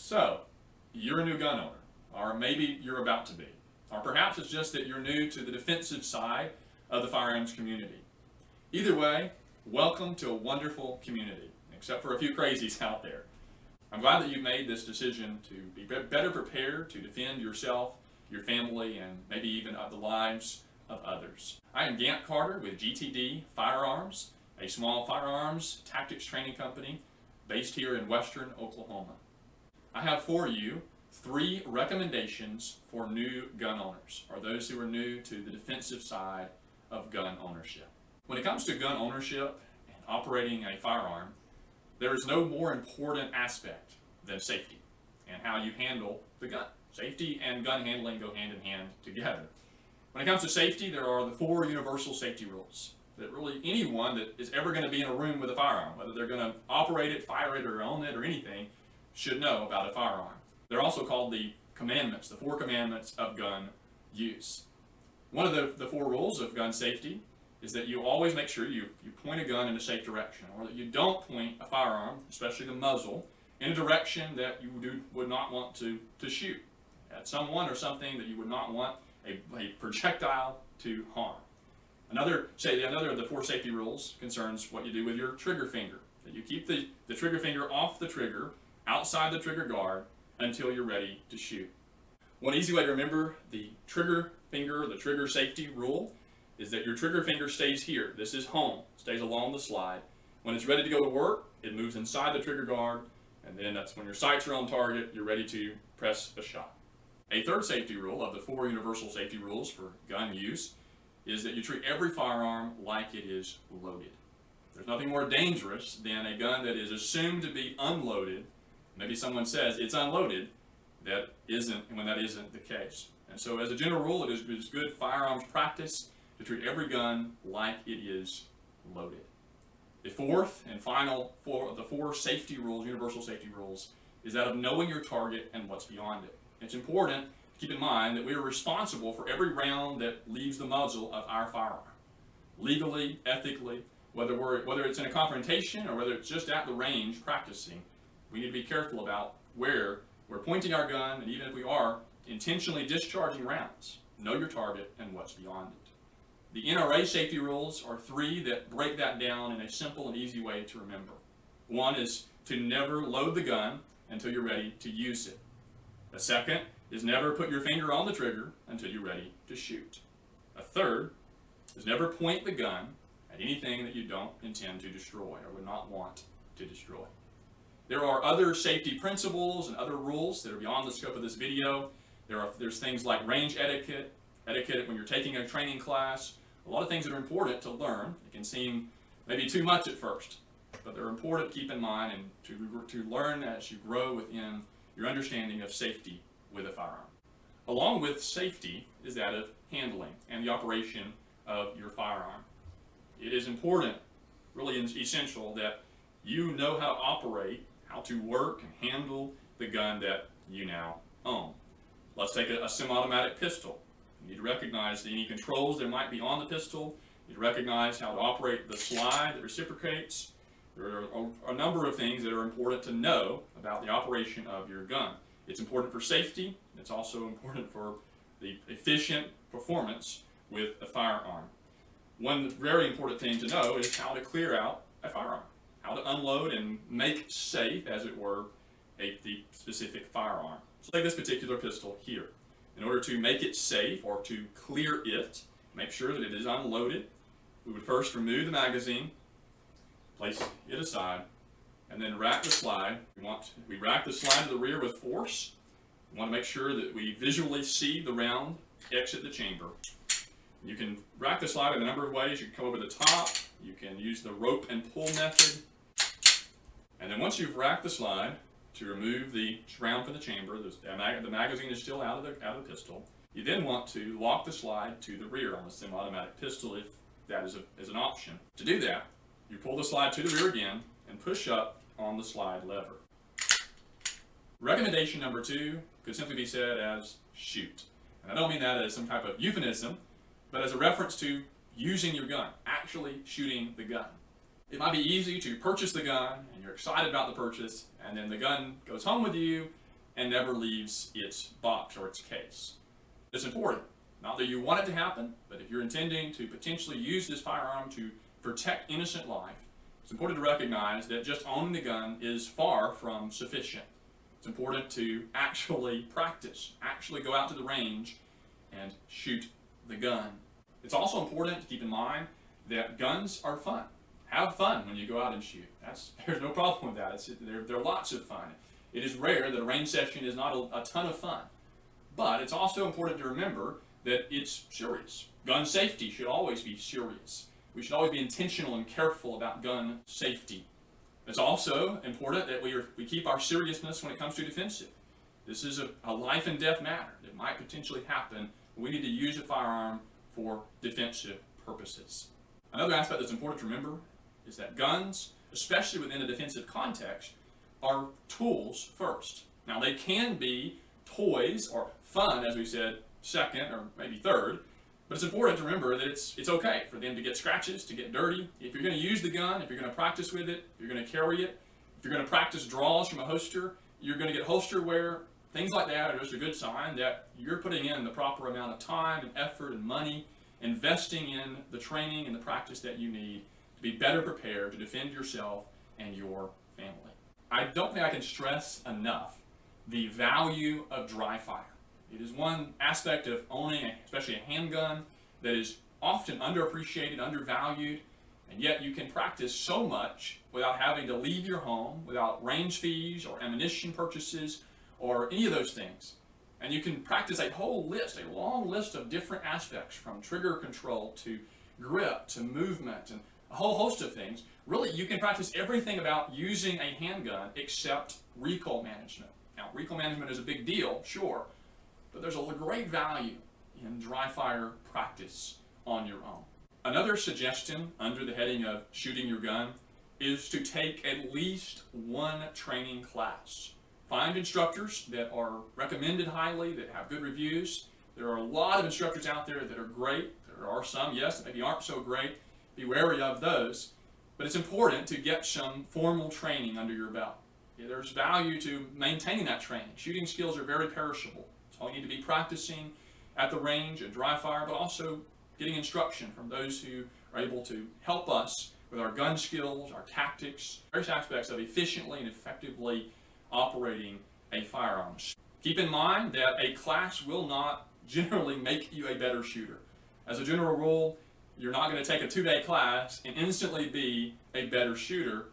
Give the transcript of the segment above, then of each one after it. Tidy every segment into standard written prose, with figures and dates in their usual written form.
So, you're a new gun owner, or maybe you're about to be, or perhaps it's just that you're new to the defensive side of the firearms community. Either way, welcome to a wonderful community, except for a few crazies out there. I'm glad that you've made this decision to be better prepared to defend yourself, your family, and maybe even the lives of others. I am Gant Carter with GTD Firearms, a small firearms tactics training company based here in western Oklahoma. I have for you 3 recommendations for new gun owners, or those who are new to the defensive side of gun ownership. When it comes to gun ownership and operating a firearm, there is no more important aspect than safety and how you handle the gun. Safety and gun handling go hand in hand together. When it comes to safety, there are the 4 universal safety rules that really anyone that is ever going to be in a room with a firearm, whether they're going to operate it, fire it, or own it, or anything, should know about a firearm. They're also called the commandments, the 4 commandments of gun use. One of the 4 rules of gun safety is that you always make sure you point a gun in a safe direction, or that you don't point a firearm, especially the muzzle, in a direction that you would not want to shoot at someone or something that you would not want a projectile to harm. Another of the 4 safety rules concerns what you do with your trigger finger, that you keep the trigger finger off the trigger, outside the trigger guard, until you're ready to shoot. One easy way to remember the trigger finger, the trigger safety rule, is that your trigger finger stays here. This is home, stays along the slide. When it's ready to go to work, it moves inside the trigger guard, and then that's when your sights are on target, you're ready to press a shot. A 3rd safety rule of the 4 universal safety rules for gun use is that you treat every firearm like it is loaded. There's nothing more dangerous than a gun that is assumed to be unloaded. Maybe someone says it's unloaded, when that isn't the case. And so as a general rule, it is good firearms practice to treat every gun like it is loaded. The 4th and final of the 4 safety rules, universal safety rules, is that of knowing your target and what's beyond it. It's important to keep in mind that we are responsible for every round that leaves the muzzle of our firearm. Legally, ethically, whether it's in a confrontation or whether it's just at the range practicing, we need to be careful about where we're pointing our gun, and even if we are intentionally discharging rounds, know your target and what's beyond it. The NRA safety rules are 3 that break that down in a simple and easy way to remember. 1 is to never load the gun until you're ready to use it. The 2nd is never put your finger on the trigger until you're ready to shoot. A 3rd is never point the gun at anything that you don't intend to destroy or would not want to destroy. There are other safety principles and other rules that are beyond the scope of this video. There's things like range etiquette when you're taking a training class, a lot of things that are important to learn. It can seem maybe too much at first, but they're important to keep in mind and to learn as you grow within your understanding of safety with a firearm. Along with safety is that of handling and the operation of your firearm. It is important, really essential, that you know how to operate, how to work and handle the gun that you now own. Let's take a semi-automatic pistol. You need to recognize any controls there might be on the pistol. You need to recognize how to operate the slide that reciprocates. There are a number of things that are important to know about the operation of your gun. It's important for safety. It's also important for the efficient performance with a firearm. One very important thing to know is how to clear out a firearm, how to unload and make safe, as it were, the specific firearm. So take this particular pistol here. In order to make it safe or to clear it, make sure that it is unloaded, we would first remove the magazine, place it aside, and then rack the slide. We rack the slide to the rear with force. We want to make sure that we visually see the round exit the chamber. You can rack the slide in a number of ways. You can come over the top. You can use the rope and pull method. And then once you've racked the slide to remove the round from the chamber, the magazine is still out of the pistol. You then want to lock the slide to the rear on the semi-automatic pistol if that is an option. To do that, you pull the slide to the rear again and push up on the slide lever. Recommendation number 2 could simply be said as shoot. And I don't mean that as some type of euphemism, but as a reference to using your gun, actually shooting the gun. It might be easy to purchase the gun, and you're excited about the purchase, and then the gun goes home with you, and never leaves its box or its case. It's important. Not that you want it to happen, but if you're intending to potentially use this firearm to protect innocent life, it's important to recognize that just owning the gun is far from sufficient. It's important to actually practice, actually go out to the range and shoot the gun. It's also important to keep in mind that guns are fun. Have fun when you go out and shoot. There's no problem with that. They're lots of fun. It is rare that a range session is not a ton of fun. But it's also important to remember that it's serious. Gun safety should always be serious. We should always be intentional and careful about gun safety. It's also important that we keep our seriousness when it comes to defensive. This is a life and death matter that might potentially happen. We need to use a firearm for defensive purposes. Another aspect that's important to remember is that guns, especially within a defensive context, are tools first. Now, they can be toys or fun, as we said, second or maybe third, but it's important to remember that it's okay for them to get scratches, to get dirty. If you're going to use the gun, if you're going to practice with it, if you're going to carry it, if you're going to practice draws from a holster, you're going to get holster wear, things like that are just a good sign that you're putting in the proper amount of time and effort and money, investing in the training and the practice that you need to be better prepared to defend yourself and your family. I don't think I can stress enough the value of dry fire. It is one aspect of owning, especially a handgun, that is often underappreciated, undervalued, and yet you can practice so much without having to leave your home, without range fees or ammunition purchases or any of those things. And you can practice a whole list, a long list of different aspects, from trigger control to grip to movement and a whole host of things. Really, you can practice everything about using a handgun except recoil management. Now, recoil management is a big deal, sure, but there's a great value in dry fire practice on your own. Another suggestion under the heading of shooting your gun is to take at least one training class. Find instructors that are recommended highly, that have good reviews. There are a lot of instructors out there that are great. There are some, yes, that maybe aren't so great. Be wary of those. But it's important to get some formal training under your belt. There's value to maintaining that training. Shooting skills are very perishable. So you need to be practicing at the range and dry fire, but also getting instruction from those who are able to help us with our gun skills, our tactics, various aspects of efficiently and effectively operating a firearm. Keep in mind that a class will not generally make you a better shooter. As a general rule, you're not going to take a 2-day class and instantly be a better shooter.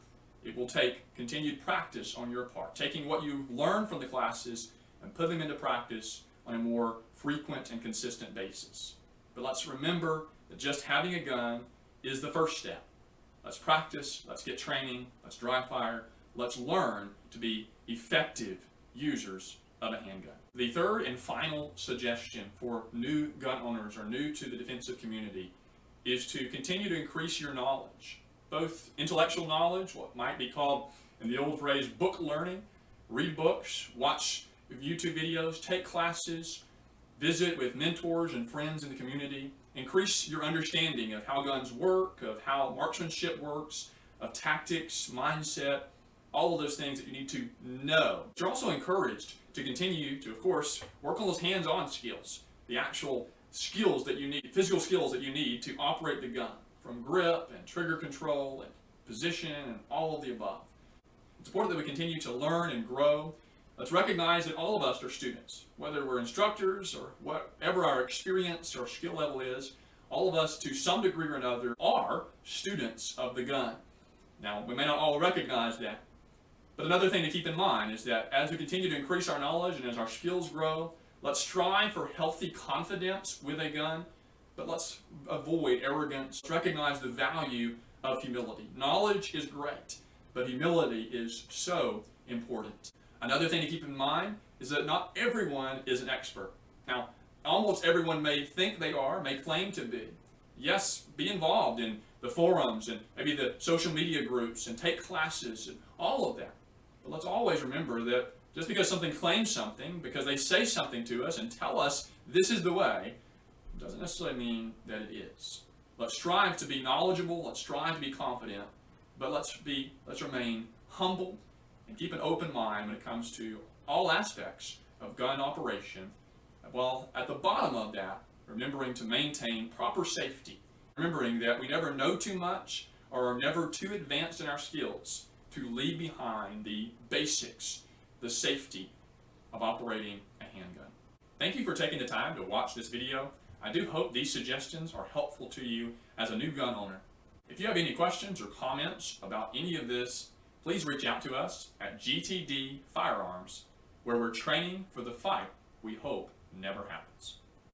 It will take continued practice on your part, taking what you learn from the classes and putting them into practice on a more frequent and consistent basis. But let's remember that just having a gun is the first step. Let's practice, let's get training, let's dry fire, let's learn to be effective users of a handgun. The third and final suggestion for new gun owners or new to the defensive community is to continue to increase your knowledge, both intellectual knowledge, what might be called in the old phrase book learning, read books, watch YouTube videos, take classes, visit with mentors and friends in the community, increase your understanding of how guns work, of how marksmanship works, of tactics, mindset, all of those things that you need to know. You're also encouraged to continue to, of course, work on those hands-on skills, the actual skills that you need, physical skills that you need to operate the gun, from grip and trigger control and position and all of the above. It's important that we continue to learn and grow. Let's recognize that all of us are students, whether we're instructors or whatever our experience or skill level is. All of us, to some degree or another, are students of the gun. Now, we may not all recognize that, but another thing to keep in mind is that as we continue to increase our knowledge and as our skills grow, let's strive for healthy confidence with a gun, but let's avoid arrogance. Recognize the value of humility. Knowledge is great, but humility is so important. Another thing to keep in mind is that not everyone is an expert. Now, almost everyone may think they are, may claim to be. Yes, be involved in the forums and maybe the social media groups and take classes and all of that. But let's always remember that just because something claims something, because they say something to us and tell us this is the way, doesn't necessarily mean that it is. Let's strive to be knowledgeable, let's strive to be confident, but let's remain humble and keep an open mind when it comes to all aspects of gun operation, while at the bottom of that, remembering to maintain proper safety, remembering that we never know too much or are never too advanced in our skills to leave behind the basics, the safety of operating a handgun. Thank you for taking the time to watch this video. I do hope these suggestions are helpful to you as a new gun owner. If you have any questions or comments about any of this, please reach out to us at GTD Firearms, where we're training for the fight we hope never happens.